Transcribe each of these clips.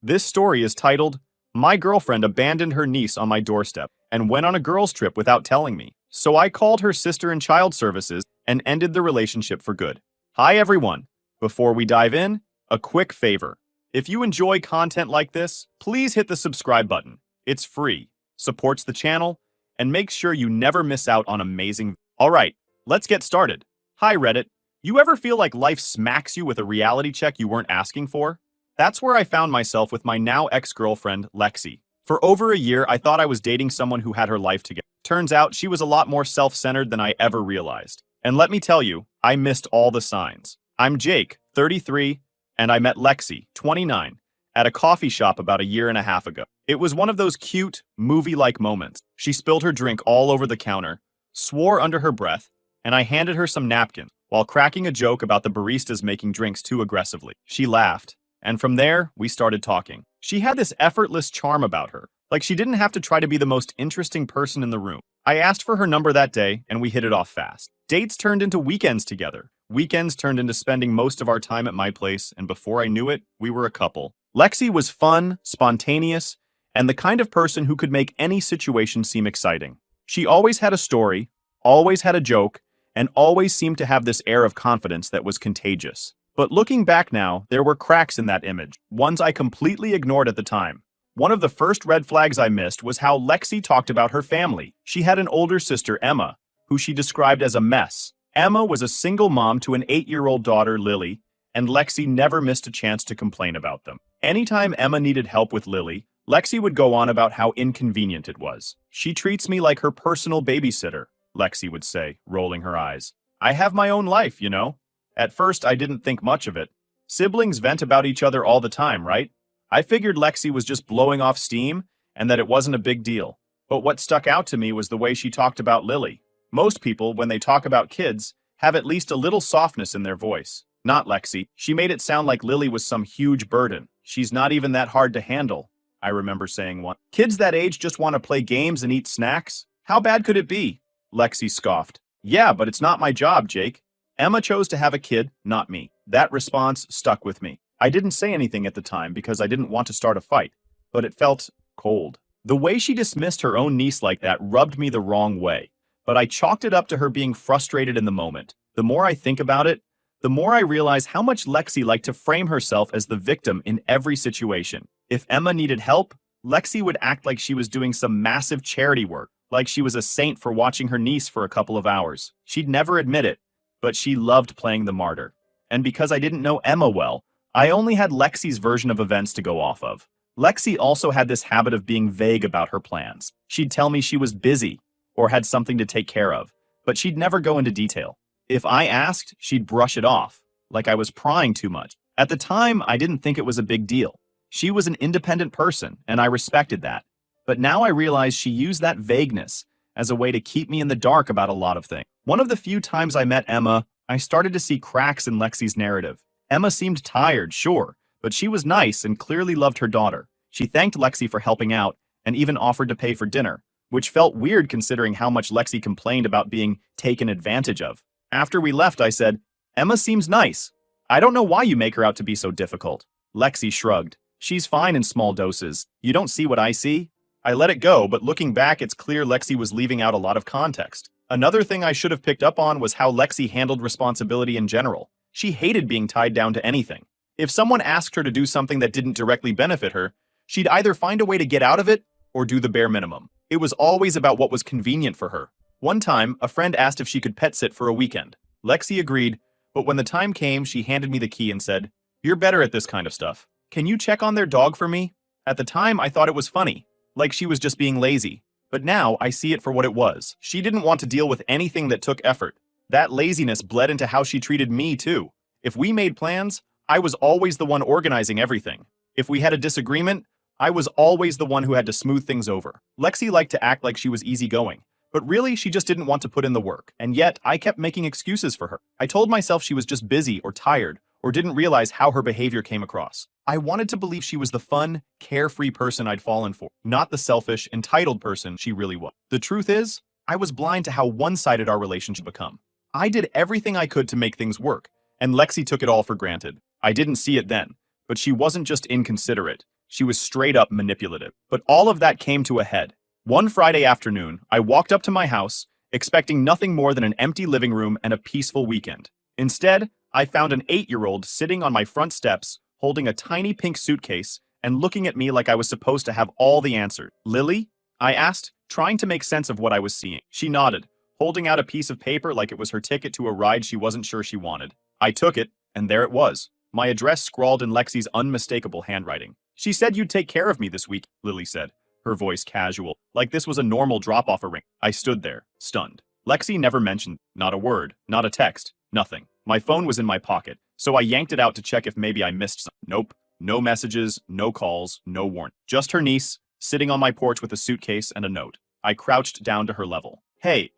This story is titled, My Girlfriend Abandoned Her Niece on My Doorstep and Went on a Girls' Trip Without Telling Me. So I called her sister in child services and ended the relationship for good. Hi everyone. Before we dive in, a quick favor. If you enjoy content like this, please hit the subscribe button. It's free, supports the channel, and makes sure you never miss out on amazing. Alright, let's get started. Hi Reddit. You ever feel like life smacks you with a reality check you weren't asking for? That's where I found myself with my now ex-girlfriend, Lexi. For over a year, I thought I was dating someone who had her life together. Turns out she was a lot more self-centered than I ever realized. And let me tell you, I missed all the signs. I'm Jake, 33, and I met Lexi, 29, at a coffee shop about a year and a half ago. It was one of those cute, movie-like moments. She spilled her drink all over the counter, swore under her breath, and I handed her some napkins while cracking a joke about the baristas making drinks too aggressively. She laughed. And from there, we started talking. She had this effortless charm about her, like she didn't have to try to be the most interesting person in the room. I asked for her number that day, and we hit it off fast. Dates turned into weekends together. Weekends turned into spending most of our time at my place, and before I knew it, we were a couple. Lexi was fun, spontaneous, and the kind of person who could make any situation seem exciting. She always had a story, always had a joke, and always seemed to have this air of confidence that was contagious. But looking back now, there were cracks in that image, ones I completely ignored at the time. One of the first red flags I missed was how Lexi talked about her family. She had an older sister, Emma, who she described as a mess. Emma was a single mom to an 8-year-old daughter, Lily, and Lexi never missed a chance to complain about them. Anytime Emma needed help with Lily, Lexi would go on about how inconvenient it was. She treats me like her personal babysitter, Lexi would say, rolling her eyes. I have my own life, you know. At first, I didn't think much of it. Siblings vent about each other all the time, right? I figured Lexi was just blowing off steam and that it wasn't a big deal. But what stuck out to me was the way she talked about Lily. Most people, when they talk about kids, have at least a little softness in their voice. Not Lexi. She made it sound like Lily was some huge burden. She's not even that hard to handle, I remember saying once. Kids that age just want to play games and eat snacks? How bad could it be? Lexi scoffed. Yeah, but it's not my job, Jake. Emma chose to have a kid, not me. That response stuck with me. I didn't say anything at the time because I didn't want to start a fight, but it felt cold. The way she dismissed her own niece like that rubbed me the wrong way, but I chalked it up to her being frustrated in the moment. The more I think about it, the more I realize how much Lexi liked to frame herself as the victim in every situation. If Emma needed help, Lexi would act like she was doing some massive charity work, like she was a saint for watching her niece for a couple of hours. She'd never admit it, but she loved playing the martyr. And because I didn't know Emma well, I only had Lexi's version of events to go off of. Lexi also had this habit of being vague about her plans. She'd tell me she was busy or had something to take care of, but she'd never go into detail. If I asked, she'd brush it off, like I was prying too much. At the time, I didn't think it was a big deal. She was an independent person, and I respected that. But now I realize she used that vagueness as a way to keep me in the dark about a lot of things. One of the few times I met Emma, I started to see cracks in Lexi's narrative. Emma seemed tired, sure, but she was nice and clearly loved her daughter. She thanked Lexi for helping out and even offered to pay for dinner, which felt weird considering how much Lexi complained about being taken advantage of. After we left, I said, Emma seems nice. I don't know why you make her out to be so difficult. Lexi shrugged. She's fine in small doses. You don't see what I see? I let it go, but looking back, it's clear Lexi was leaving out a lot of context. Another thing I should have picked up on was how Lexi handled responsibility in general. She hated being tied down to anything. If someone asked her to do something that didn't directly benefit her, she'd either find a way to get out of it or do the bare minimum. It was always about what was convenient for her. One time, a friend asked if she could pet sit for a weekend. Lexi agreed, but when the time came, she handed me the key and said, You're better at this kind of stuff. Can you check on their dog for me? At the time, I thought it was funny, like she was just being lazy. But now, I see it for what it was. She didn't want to deal with anything that took effort. That laziness bled into how she treated me, too. If we made plans, I was always the one organizing everything. If we had a disagreement, I was always the one who had to smooth things over. Lexi liked to act like she was easygoing, but really she just didn't want to put in the work. And yet, I kept making excuses for her. I told myself she was just busy or tired, or didn't realize how her behavior came across. I wanted to believe she was the fun, carefree person I'd fallen for, not the selfish, entitled person she really was. The truth is, I was blind to how one-sided our relationship become. I did everything I could to make things work, and Lexi took it all for granted. I didn't see it then, but she wasn't just inconsiderate. She was straight up manipulative. But all of that came to a head. One Friday afternoon, I walked up to my house, expecting nothing more than an empty living room and a peaceful weekend. Instead, I found an 8-year-old sitting on my front steps, holding a tiny pink suitcase and looking at me like I was supposed to have all the answers. "Lily?" I asked, trying to make sense of what I was seeing. She nodded, holding out a piece of paper like it was her ticket to a ride she wasn't sure she wanted. I took it, and there it was, my address scrawled in Lexi's unmistakable handwriting. "She said you'd take care of me this week," Lily said, her voice casual, like this was a normal drop-off arrangement. I stood there, stunned. Lexi never mentioned, not a word, not a text, nothing. My phone was in my pocket, so I yanked it out to check if maybe I missed something. Nope. No messages, no calls, no warning. Just her niece, sitting on my porch with a suitcase and a note. I crouched down to her level. "Hey,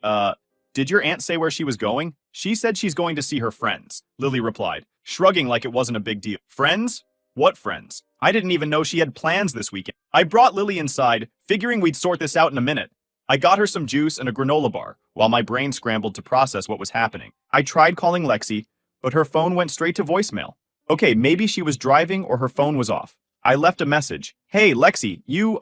did your aunt say where she was going?" "She said she's going to see her friends," Lily replied, shrugging like it wasn't a big deal. "Friends? What friends? I didn't even know she had plans this weekend." I brought Lily inside, figuring we'd sort this out in a minute. I got her some juice and a granola bar, while my brain scrambled to process what was happening. I tried calling Lexi, but her phone went straight to voicemail. Okay, maybe she was driving or her phone was off. I left a message. "Hey, Lexi, you,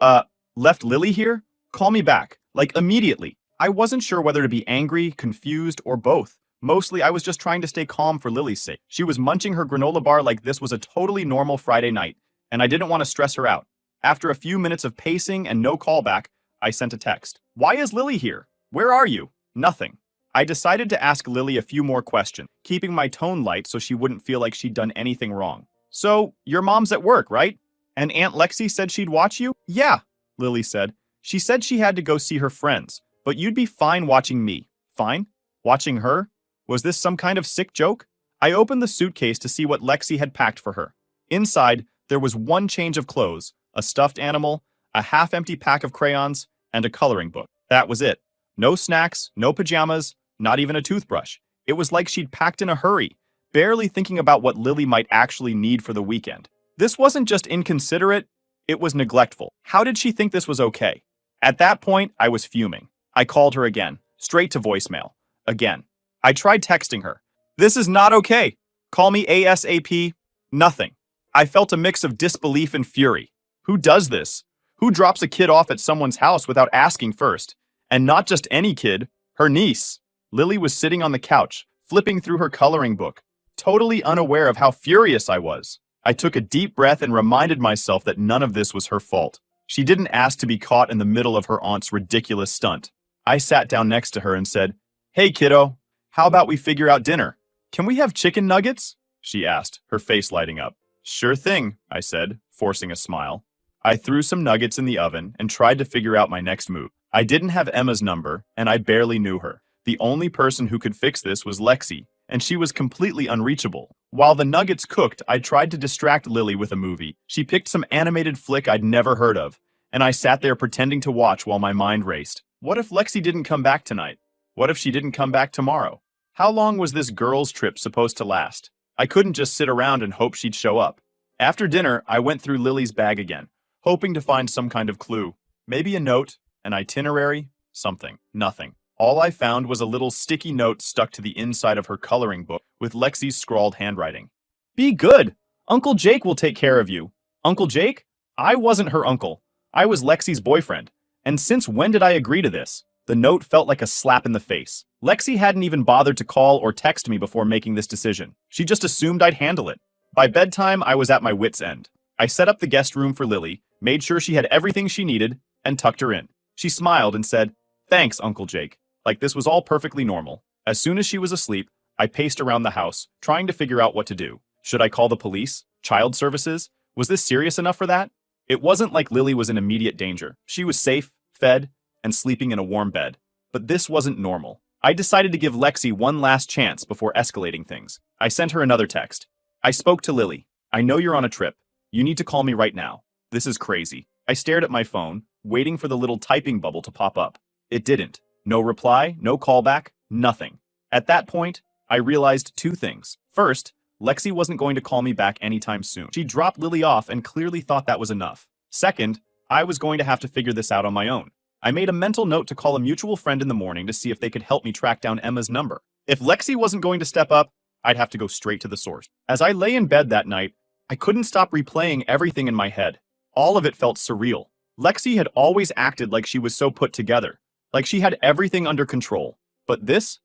left Lily here? Call me back, like immediately." I wasn't sure whether to be angry, confused, or both. Mostly, I was just trying to stay calm for Lily's sake. She was munching her granola bar like this was a totally normal Friday night, and I didn't want to stress her out. After a few minutes of pacing and no callback, I sent a text. "Why is Lily here? Where are you?" Nothing. I decided to ask Lily a few more questions, keeping my tone light so she wouldn't feel like she'd done anything wrong. "So, your mom's at work, right? And Aunt Lexi said she'd watch you?" "Yeah," Lily said. "She said she had to go see her friends, but you'd be fine watching me." "Fine? Watching her? Was this some kind of sick joke?" I opened the suitcase to see what Lexi had packed for her. Inside, there was one change of clothes, a stuffed animal, a half-empty pack of crayons, and a coloring book. That was it. No snacks, no pajamas, not even a toothbrush. It was like she'd packed in a hurry, barely thinking about what Lily might actually need for the weekend. This wasn't just inconsiderate, it was neglectful. How did she think this was okay? At that point, I was fuming. I called her again, straight to voicemail. Again. I tried texting her. "This is not okay. Call me ASAP." Nothing. I felt a mix of disbelief and fury. Who does this? Who drops a kid off at someone's house without asking first? And not just any kid, her niece. Lily was sitting on the couch, flipping through her coloring book, totally unaware of how furious I was. I took a deep breath and reminded myself that none of this was her fault. She didn't ask to be caught in the middle of her aunt's ridiculous stunt. I sat down next to her and said, "Hey, kiddo, how about we figure out dinner?" "Can we have chicken nuggets?" she asked, her face lighting up. "Sure thing," I said, forcing a smile. I threw some nuggets in the oven and tried to figure out my next move. I didn't have Emma's number, and I barely knew her. The only person who could fix this was Lexi, and she was completely unreachable. While the nuggets cooked, I tried to distract Lily with a movie. She picked some animated flick I'd never heard of, and I sat there pretending to watch while my mind raced. What if Lexi didn't come back tonight? What if she didn't come back tomorrow? How long was this girls' trip supposed to last? I couldn't just sit around and hope she'd show up. After dinner, I went through Lily's bag again, hoping to find some kind of clue. Maybe a note, an itinerary, something. Nothing. All I found was a little sticky note stuck to the inside of her coloring book with Lexi's scrawled handwriting. "Be good. Uncle Jake will take care of you." Uncle Jake? I wasn't her uncle. I was Lexi's boyfriend. And since when did I agree to this? The note felt like a slap in the face. Lexi hadn't even bothered to call or text me before making this decision. She just assumed I'd handle it. By bedtime, I was at my wit's end. I set up the guest room for Lily, made sure she had everything she needed, and tucked her in. She smiled and said, "Thanks, Uncle Jake," like this was all perfectly normal. As soon as she was asleep, I paced around the house, trying to figure out what to do. Should I call the police? Child services? Was this serious enough for that? It wasn't like Lily was in immediate danger. She was safe, fed, and sleeping in a warm bed. But this wasn't normal. I decided to give Lexi one last chance before escalating things. I sent her another text. "I spoke to Lily. I know you're on a trip. You need to call me right now. This is crazy." I stared at my phone, waiting for the little typing bubble to pop up. It didn't. No reply, no callback, nothing. At that point, I realized two things. First, Lexi wasn't going to call me back anytime soon. She dropped Lily off and clearly thought that was enough. Second, I was going to have to figure this out on my own. I made a mental note to call a mutual friend in the morning to see if they could help me track down Emma's number. If Lexi wasn't going to step up, I'd have to go straight to the source. As I lay in bed that night, I couldn't stop replaying everything in my head. All of it felt surreal. Lexi had always acted like she was so put together, like she had everything under control. But this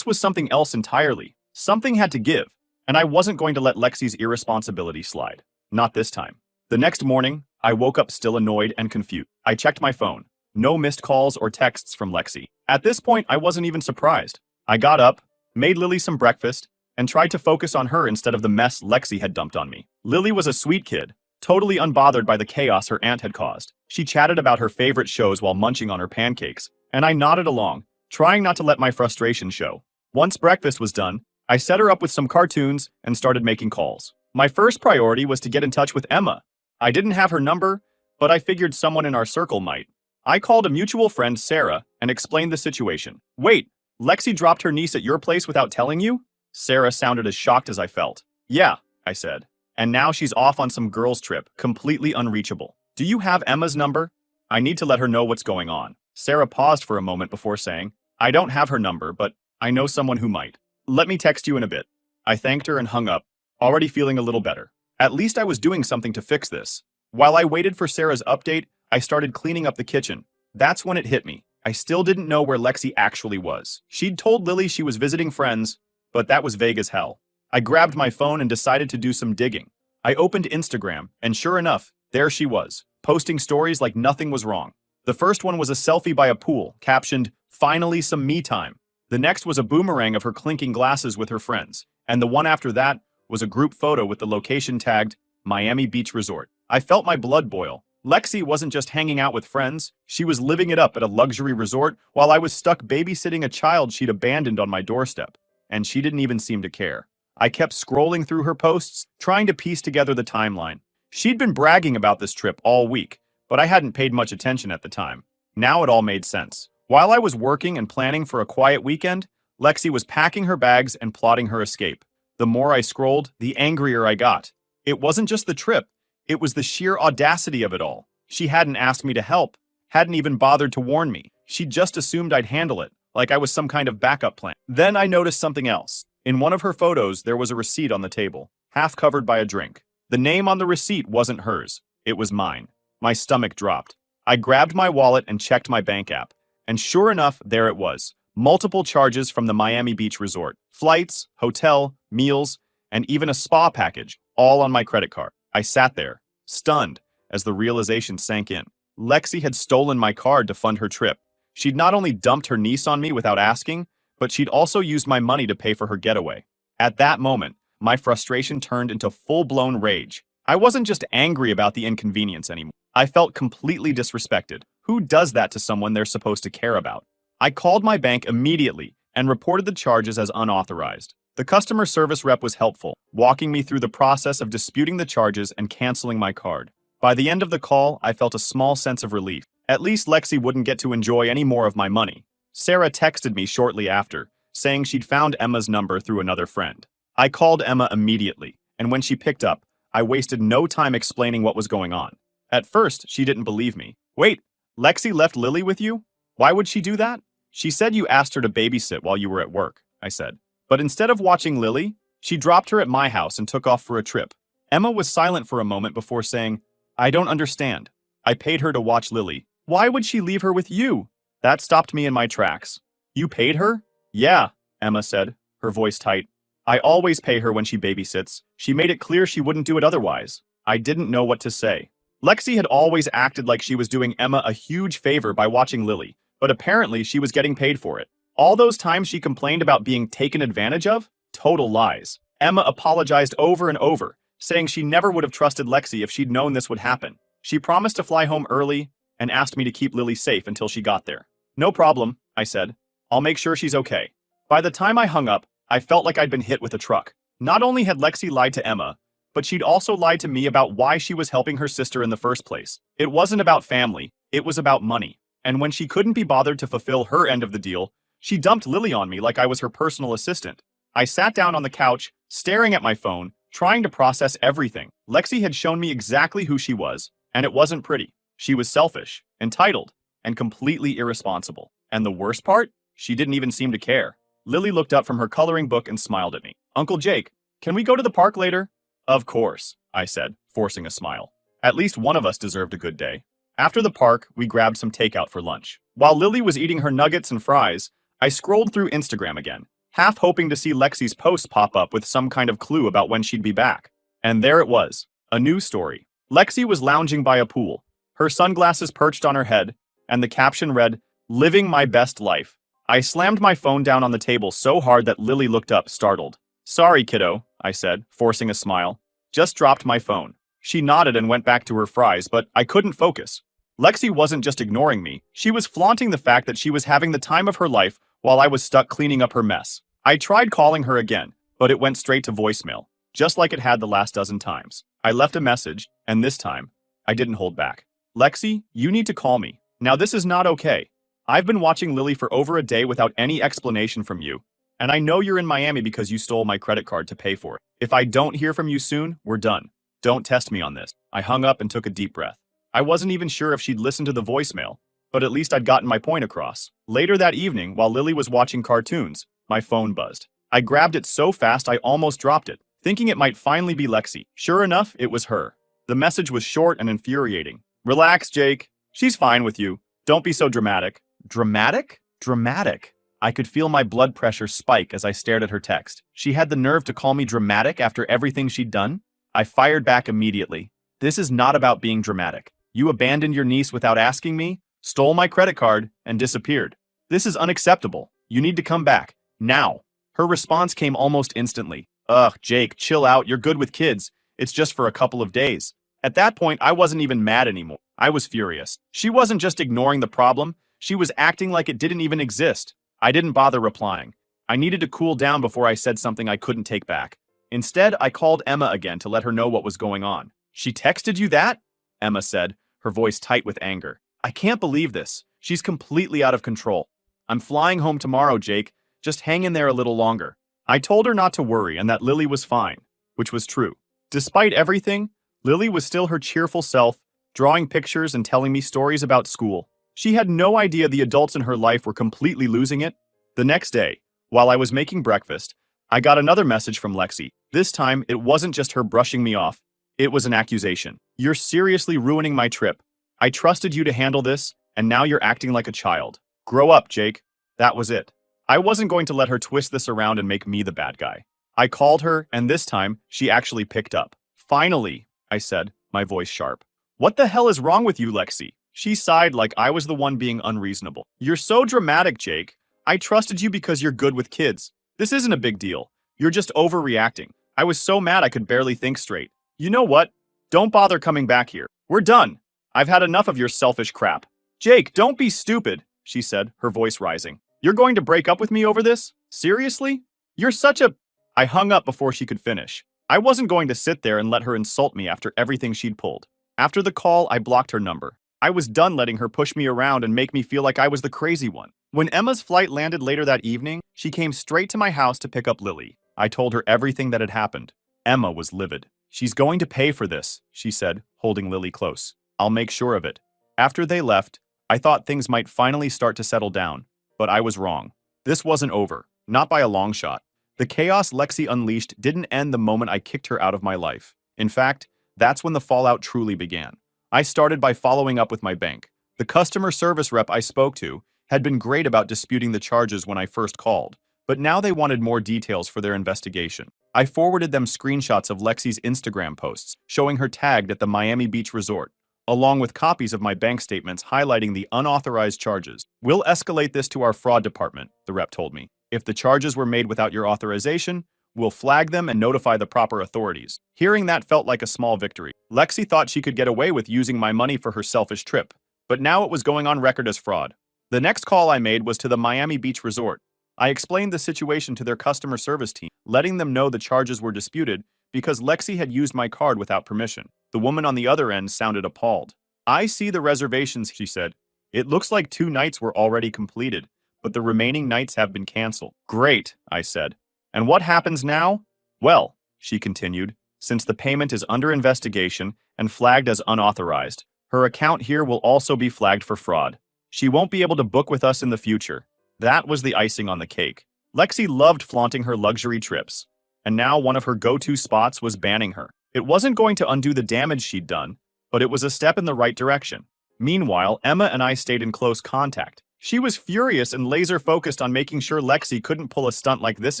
was something else entirely. Something had to give, and I wasn't going to let Lexi's irresponsibility slide. Not this time. The next morning, I woke up still annoyed and confused. I checked my phone. No missed calls or texts from Lexi. At this point, I wasn't even surprised. I got up, made Lily some breakfast, and tried to focus on her instead of the mess Lexi had dumped on me. Lily was a sweet kid, totally unbothered by the chaos her aunt had caused. She chatted about her favorite shows while munching on her pancakes, and I nodded along, trying not to let my frustration show. Once breakfast was done, I set her up with some cartoons and started making calls. My first priority was to get in touch with Emma. I didn't have her number, but I figured someone in our circle might. I called a mutual friend, Sarah, and explained the situation. Wait, Lexi dropped her niece at your place without telling you? Sarah sounded as shocked as I felt. Yeah, I said. And now she's off on some girls' trip, completely unreachable. Do you have Emma's number? I need to let her know what's going on. Sarah paused for a moment before saying, I don't have her number, but I know someone who might. Let me text you in a bit. I thanked her and hung up, already feeling a little better. At least I was doing something to fix this. While I waited for Sarah's update, I started cleaning up the kitchen. That's when it hit me. I still didn't know where Lexi actually was. She'd told Lily she was visiting friends, but that was vague as hell. I grabbed my phone and decided to do some digging. I opened Instagram, and sure enough, there she was, posting stories like nothing was wrong. The first one was a selfie by a pool, captioned, "Finally some me time." The next was a boomerang of her clinking glasses with her friends, and the one after that was a group photo with the location tagged, Miami Beach Resort. I felt my blood boil. Lexi wasn't just hanging out with friends, she was living it up at a luxury resort while I was stuck babysitting a child she'd abandoned on my doorstep. And she didn't even seem to care. I kept scrolling through her posts, trying to piece together the timeline. She'd been bragging about this trip all week, but I hadn't paid much attention at the time. Now it all made sense. While I was working and planning for a quiet weekend, Lexi was packing her bags and plotting her escape. The more I scrolled, the angrier I got. It wasn't just the trip, it was the sheer audacity of it all. She hadn't asked me to help, hadn't even bothered to warn me. She just assumed I'd handle it, like I was some kind of backup plan. Then I noticed something else. In one of her photos, there was a receipt on the table, half covered by a drink. The name on the receipt wasn't hers, it was mine. My stomach dropped. I grabbed my wallet and checked my bank app. And sure enough, there it was. Multiple charges from the Miami Beach Resort. Flights, hotel, meals, and even a spa package, all on my credit card. I sat there, stunned, as the realization sank in. Lexi had stolen my card to fund her trip. She'd not only dumped her niece on me without asking, but she'd also used my money to pay for her getaway. At that moment, my frustration turned into full-blown rage. I wasn't just angry about the inconvenience anymore. I felt completely disrespected. Who does that to someone they're supposed to care about? I called my bank immediately and reported the charges as unauthorized. The customer service rep was helpful, walking me through the process of disputing the charges and canceling my card. By the end of the call, I felt a small sense of relief. At least Lexi wouldn't get to enjoy any more of my money. Sarah texted me shortly after, saying she'd found Emma's number through another friend. I called Emma immediately, and when she picked up, I wasted no time explaining what was going on. At first, she didn't believe me. Wait, Lexi left Lily with you? Why would she do that? She said you asked her to babysit while you were at work, I said. But instead of watching Lily, she dropped her at my house and took off for a trip. Emma was silent for a moment before saying, I don't understand. I paid her to watch Lily. Why would she leave her with you? That stopped me in my tracks. You paid her? Yeah, Emma said, her voice tight. I always pay her when she babysits. She made it clear she wouldn't do it otherwise. I didn't know what to say. Lexi had always acted like she was doing Emma a huge favor by watching Lily, but apparently she was getting paid for it. All those times she complained about being taken advantage of? Total lies. Emma apologized over and over, saying she never would have trusted Lexi if she'd known this would happen. She promised to fly home early and asked me to keep Lily safe until she got there. No problem, I said. I'll make sure she's okay. By the time I hung up, I felt like I'd been hit with a truck. Not only had Lexi lied to Emma, but she'd also lied to me about why she was helping her sister in the first place. It wasn't about family, it was about money. And when she couldn't be bothered to fulfill her end of the deal, she dumped Lily on me like I was her personal assistant. I sat down on the couch, staring at my phone, trying to process everything. Lexi had shown me exactly who she was, and it wasn't pretty. She was selfish, entitled, and completely irresponsible. And the worst part? She didn't even seem to care. Lily looked up from her coloring book and smiled at me. Uncle Jake, can we go to the park later? Of course, I said, forcing a smile. At least one of us deserved a good day. After the park, we grabbed some takeout for lunch. While Lily was eating her nuggets and fries, I scrolled through Instagram again, half hoping to see Lexi's post pop up with some kind of clue about when she'd be back. And there it was, a new story. Lexi was lounging by a pool, her sunglasses perched on her head, and the caption read, "Living my best life." I slammed my phone down on the table so hard that Lily looked up, startled. "Sorry, kiddo," I said, forcing a smile. "Just dropped my phone." She nodded and went back to her fries, but I couldn't focus. Lexi wasn't just ignoring me, she was flaunting the fact that she was having the time of her life while I was stuck cleaning up her mess. I tried calling her again, but it went straight to voicemail, just like it had the last dozen times. I left a message, and this time, I didn't hold back. "Lexi, you need to call me. Now this is not okay. I've been watching Lily for over a day without any explanation from you, and I know you're in Miami because you stole my credit card to pay for it. If I don't hear from you soon, we're done. Don't test me on this." I hung up and took a deep breath. I wasn't even sure if she'd listened to the voicemail, but at least I'd gotten my point across. Later that evening, while Lily was watching cartoons, my phone buzzed. I grabbed it so fast I almost dropped it, thinking it might finally be Lexi. Sure enough, it was her. The message was short and infuriating. "Relax, Jake. She's fine with you. Don't be so dramatic." Dramatic? Dramatic. I could feel my blood pressure spike as I stared at her text. She had the nerve to call me dramatic after everything she'd done? I fired back immediately. "This is not about being dramatic. You abandoned your niece without asking me, stole my credit card, and disappeared. This is unacceptable. You need to come back. Now." Her response came almost instantly. "Ugh, Jake, chill out. You're good with kids. It's just for a couple of days." At that point, I wasn't even mad anymore. I was furious. She wasn't just ignoring the problem, she was acting like it didn't even exist. I didn't bother replying. I needed to cool down before I said something I couldn't take back. Instead, I called Emma again to let her know what was going on. "She texted you that?" Emma said, her voice tight with anger. "I can't believe this. She's completely out of control. I'm flying home tomorrow, Jake. Just hang in there a little longer." I told her not to worry and that Lily was fine, which was true. Despite everything, Lily was still her cheerful self, drawing pictures and telling me stories about school. She had no idea the adults in her life were completely losing it. The next day, while I was making breakfast, I got another message from Lexi. This time, it wasn't just her brushing me off. It was an accusation. "You're seriously ruining my trip. I trusted you to handle this, and now you're acting like a child. Grow up, Jake." That was it. I wasn't going to let her twist this around and make me the bad guy. I called her, and this time, she actually picked up. "Finally," I said, my voice sharp. "What the hell is wrong with you, Lexi?" She sighed like I was the one being unreasonable. "You're so dramatic, Jake. I trusted you because you're good with kids. This isn't a big deal. You're just overreacting. I was so mad I could barely think straight. You know what? Don't bother coming back here. We're done. I've had enough of your selfish crap." "Jake, don't be stupid," she said, her voice rising. "You're going to break up with me over this? Seriously? You're such a—" I hung up before she could finish. I wasn't going to sit there and let her insult me after everything she'd pulled. After the call, I blocked her number. I was done letting her push me around and make me feel like I was the crazy one. When Emma's flight landed later that evening, she came straight to my house to pick up Lily. I told her everything that had happened. Emma was livid. "She's going to pay for this," she said, holding Lily close. "I'll make sure of it." After they left, I thought things might finally start to settle down, but I was wrong. This wasn't over, not by a long shot. The chaos Lexi unleashed didn't end the moment I kicked her out of my life. In fact, that's when the fallout truly began. I started by following up with my bank. The customer service rep I spoke to had been great about disputing the charges when I first called, but now they wanted more details for their investigation. I forwarded them screenshots of Lexi's Instagram posts, showing her tagged at the Miami Beach resort, along with copies of my bank statements highlighting the unauthorized charges. "We'll escalate this to our fraud department," the rep told me. "If the charges were made without your authorization, we'll flag them and notify the proper authorities." Hearing that felt like a small victory. Lexi thought she could get away with using my money for her selfish trip, but now it was going on record as fraud. The next call I made was to the Miami Beach resort. I explained the situation to their customer service team, letting them know the charges were disputed because Lexi had used my card without permission. The woman on the other end sounded appalled. "I see the reservations," she said. "It looks like 2 nights were already completed, but the remaining nights have been canceled." "Great," I said. "And what happens now?" "Well," she continued, "since the payment is under investigation and flagged as unauthorized, her account here will also be flagged for fraud. She won't be able to book with us in the future." That was the icing on the cake. Lexi loved flaunting her luxury trips, and now one of her go-to spots was banning her. It wasn't going to undo the damage she'd done, but it was a step in the right direction. Meanwhile, Emma and I stayed in close contact. She was furious and laser-focused on making sure Lexi couldn't pull a stunt like this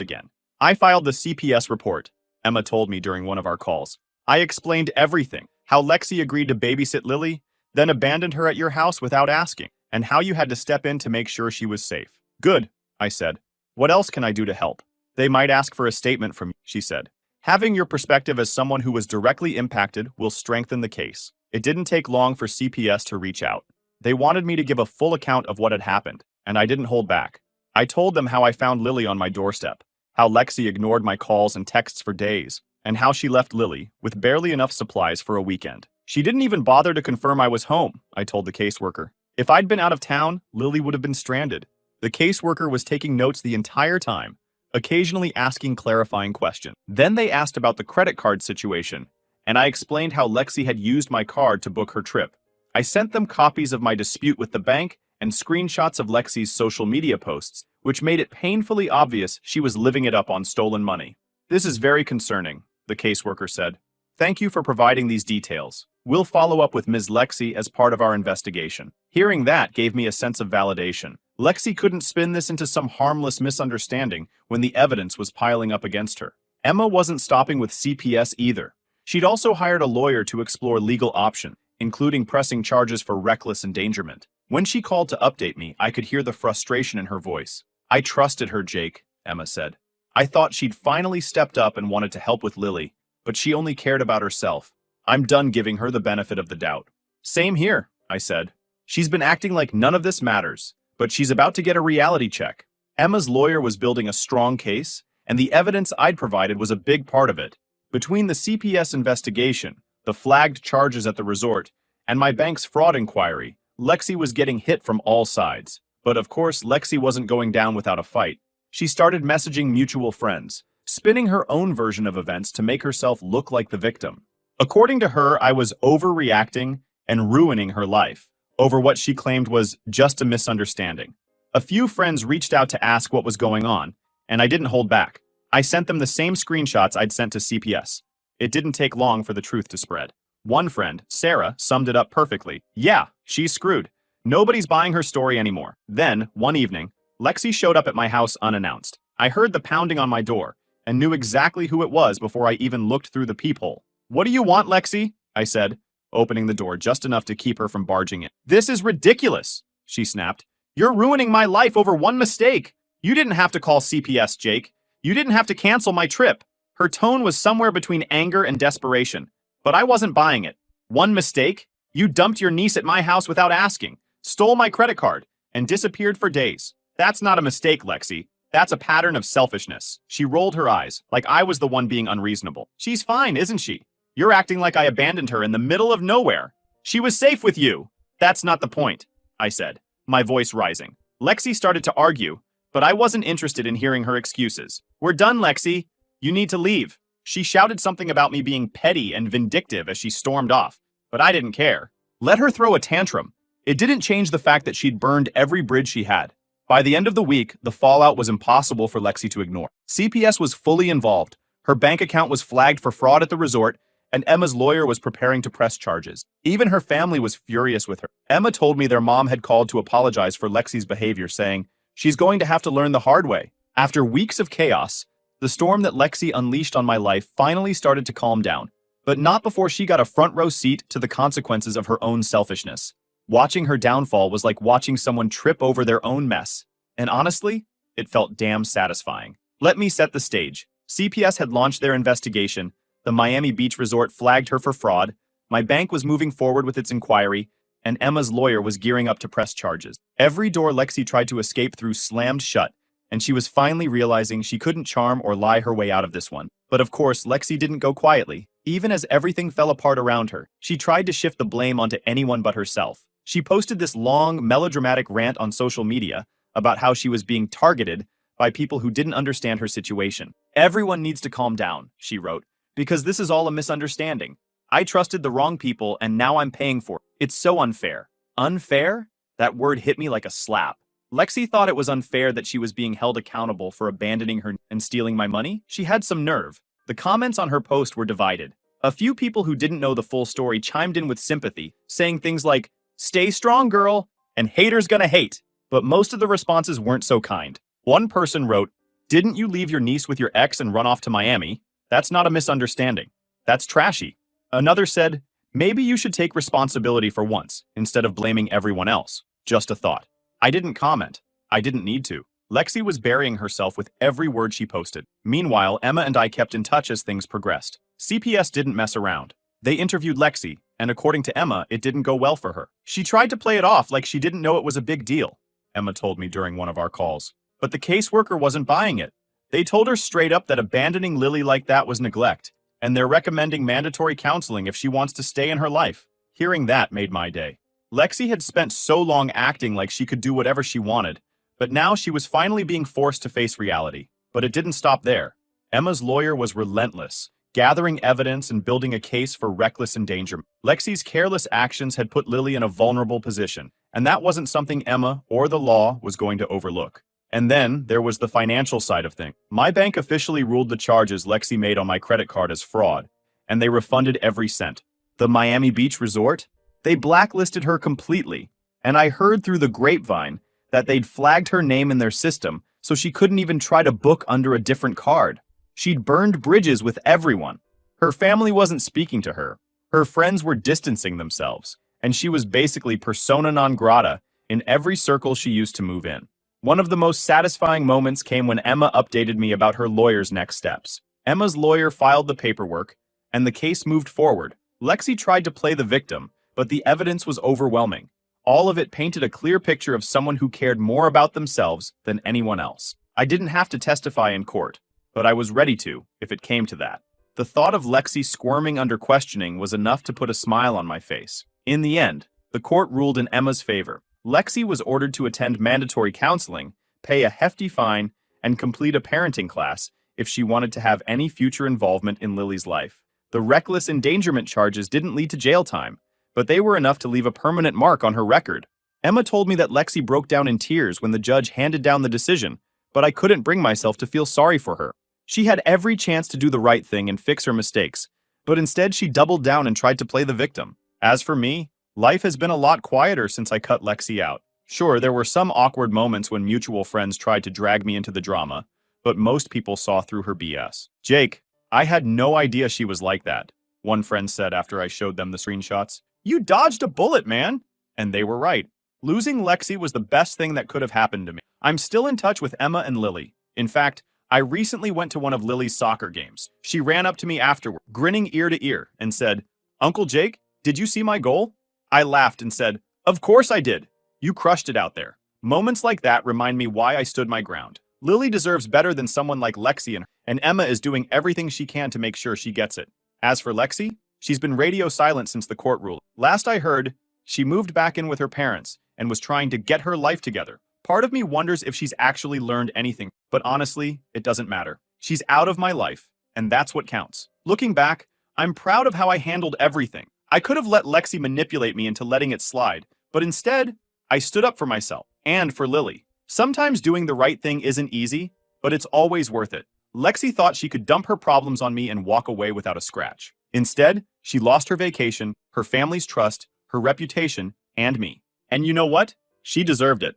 again. I filed the CPS report, Emma told me during one of our calls. I explained everything, how Lexi agreed to babysit Lily, then abandoned her at your house without asking, and how you had to step in to make sure she was safe. Good, I said. What else can I do to help? They might ask for a statement from you, she said. Having your perspective as someone who was directly impacted will strengthen the case. It didn't take long for CPS to reach out. They wanted me to give a full account of what had happened, and I didn't hold back. I told them how I found Lily on my doorstep, how Lexi ignored my calls and texts for days, and how she left Lily with barely enough supplies for a weekend. She didn't even bother to confirm I was home, I told the caseworker. If I'd been out of town, Lily would have been stranded. The caseworker was taking notes the entire time, occasionally asking clarifying questions. Then they asked about the credit card situation, and I explained how Lexi had used my card to book her trip. I sent them copies of my dispute with the bank and screenshots of Lexi's social media posts, which made it painfully obvious she was living it up on stolen money. This is very concerning, the caseworker said. Thank you for providing these details. We'll follow up with Ms. Lexi as part of our investigation. Hearing that gave me a sense of validation. Lexi couldn't spin this into some harmless misunderstanding when the evidence was piling up against her. Emma wasn't stopping with CPS either. She'd also hired a lawyer to explore legal options, including pressing charges for reckless endangerment. When she called to update me, I could hear the frustration in her voice. I trusted her, Jake, Emma said. I thought she'd finally stepped up and wanted to help with Lily, but she only cared about herself. I'm done giving her the benefit of the doubt. Same here, I said. She's been acting like none of this matters, but she's about to get a reality check. Emma's lawyer was building a strong case, and the evidence I'd provided was a big part of it. Between the CPS investigation, the flagged charges at the resort, and my bank's fraud inquiry, Lexi was getting hit from all sides. But of course, Lexi wasn't going down without a fight. She started messaging mutual friends, spinning her own version of events to make herself look like the victim. According to her, I was overreacting and ruining her life over what she claimed was just a misunderstanding. A few friends reached out to ask what was going on, and I didn't hold back. I sent them the same screenshots I'd sent to CPS. It didn't take long for the truth to spread. One friend, Sarah, summed it up perfectly. Yeah, she's screwed. Nobody's buying her story anymore. Then, one evening, Lexi showed up at my house unannounced. I heard the pounding on my door and knew exactly who it was before I even looked through the peephole. What do you want, Lexi? I said, opening the door just enough to keep her from barging in. This is ridiculous, she snapped. You're ruining my life over one mistake. You didn't have to call CPS, Jake. You didn't have to cancel my trip. Her tone was somewhere between anger and desperation, but I wasn't buying it. One mistake? You dumped your niece at my house without asking, stole my credit card, and disappeared for days. That's not a mistake, Lexi. That's a pattern of selfishness. She rolled her eyes, like I was the one being unreasonable. She's fine, isn't she? You're acting like I abandoned her in the middle of nowhere. She was safe with you. That's not the point, I said, my voice rising. Lexi started to argue, but I wasn't interested in hearing her excuses. We're done, Lexi. You need to leave. She shouted something about me being petty and vindictive as she stormed off, but I didn't care. Let her throw a tantrum. It didn't change the fact that she'd burned every bridge she had. By the end of the week, the fallout was impossible for Lexi to ignore. CPS was fully involved. Her bank account was flagged for fraud at the resort, and Emma's lawyer was preparing to press charges. Even her family was furious with her. Emma told me their mom had called to apologize for Lexi's behavior, saying, she's going to have to learn the hard way. After weeks of chaos, the storm that Lexi unleashed on my life finally started to calm down, but not before she got a front row seat to the consequences of her own selfishness. Watching her downfall was like watching someone trip over their own mess, and honestly, it felt damn satisfying. Let me set the stage. CPS had launched their investigation, the Miami Beach resort flagged her for fraud, my bank was moving forward with its inquiry, and Emma's lawyer was gearing up to press charges. Every door Lexi tried to escape through slammed shut, and she was finally realizing she couldn't charm or lie her way out of this one. But of course, Lexi didn't go quietly. Even as everything fell apart around her, she tried to shift the blame onto anyone but herself. She posted this long, melodramatic rant on social media about how she was being targeted by people who didn't understand her situation. Everyone needs to calm down, she wrote, because this is all a misunderstanding. I trusted the wrong people and now I'm paying for it. It's so unfair. Unfair? That word hit me like a slap. Lexi thought it was unfair that she was being held accountable for abandoning her and stealing my money. She had some nerve. The comments on her post were divided. A few people who didn't know the full story chimed in with sympathy, saying things like, "Stay strong, girl," and "Haters gonna hate." But most of the responses weren't so kind. One person wrote, "Didn't you leave your niece with your ex and run off to Miami? That's not a misunderstanding. That's trashy." Another said, "Maybe you should take responsibility for once, instead of blaming everyone else. Just a thought." I didn't comment. I didn't need to. Lexi was burying herself with every word she posted. Meanwhile, Emma and I kept in touch as things progressed. CPS didn't mess around. They interviewed Lexi, and according to Emma, it didn't go well for her. She tried to play it off like she didn't know it was a big deal, Emma told me during one of our calls. But the caseworker wasn't buying it. They told her straight up that abandoning Lily like that was neglect, and they're recommending mandatory counseling if she wants to stay in her life. Hearing that made my day. Lexi had spent so long acting like she could do whatever she wanted, but now she was finally being forced to face reality. But it didn't stop there. Emma's lawyer was relentless, gathering evidence and building a case for reckless endangerment. Lexi's careless actions had put Lily in a vulnerable position, and that wasn't something Emma or the law was going to overlook. And then there was the financial side of things. My bank officially ruled the charges Lexi made on my credit card as fraud, and they refunded every cent. The Miami Beach resort? They blacklisted her completely, and I heard through the grapevine that they'd flagged her name in their system so she couldn't even try to book under a different card. She'd burned bridges with everyone. Her family wasn't speaking to her. Her friends were distancing themselves, and she was basically persona non grata in every circle she used to move in. One of the most satisfying moments came when Emma updated me about her lawyer's next steps. Emma's lawyer filed the paperwork, and the case moved forward. Lexi tried to play the victim, but the evidence was overwhelming. All of it painted a clear picture of someone who cared more about themselves than anyone else. I didn't have to testify in court, but I was ready to, if it came to that. The thought of Lexi squirming under questioning was enough to put a smile on my face. In the end, the court ruled in Emma's favor. Lexi was ordered to attend mandatory counseling, pay a hefty fine, and complete a parenting class if she wanted to have any future involvement in Lily's life. The reckless endangerment charges didn't lead to jail time, but they were enough to leave a permanent mark on her record. Emma told me that Lexi broke down in tears when the judge handed down the decision, but I couldn't bring myself to feel sorry for her. She had every chance to do the right thing and fix her mistakes, but instead she doubled down and tried to play the victim. As for me, life has been a lot quieter since I cut Lexi out. Sure, there were some awkward moments when mutual friends tried to drag me into the drama, but most people saw through her BS. "Jake, I had no idea she was like that," one friend said after I showed them the screenshots. "You dodged a bullet, man!" And they were right. Losing Lexi was the best thing that could have happened to me. I'm still in touch with Emma and Lily. In fact, I recently went to one of Lily's soccer games. She ran up to me afterward, grinning ear to ear, and said, "Uncle Jake, did you see my goal?" I laughed and said, "Of course I did. You crushed it out there." Moments like that remind me why I stood my ground. Lily deserves better than someone like Lexi, and Emma is doing everything she can to make sure she gets it. As for Lexi, she's been radio silent since the court ruling. Last I heard, she moved back in with her parents and was trying to get her life together. Part of me wonders if she's actually learned anything, but honestly, it doesn't matter. She's out of my life, and that's what counts. Looking back, I'm proud of how I handled everything. I could have let Lexi manipulate me into letting it slide, but instead, I stood up for myself and for Lily. Sometimes doing the right thing isn't easy, but it's always worth it. Lexi thought she could dump her problems on me and walk away without a scratch. Instead, she lost her vacation, her family's trust, her reputation, and me. And you know what? She deserved it.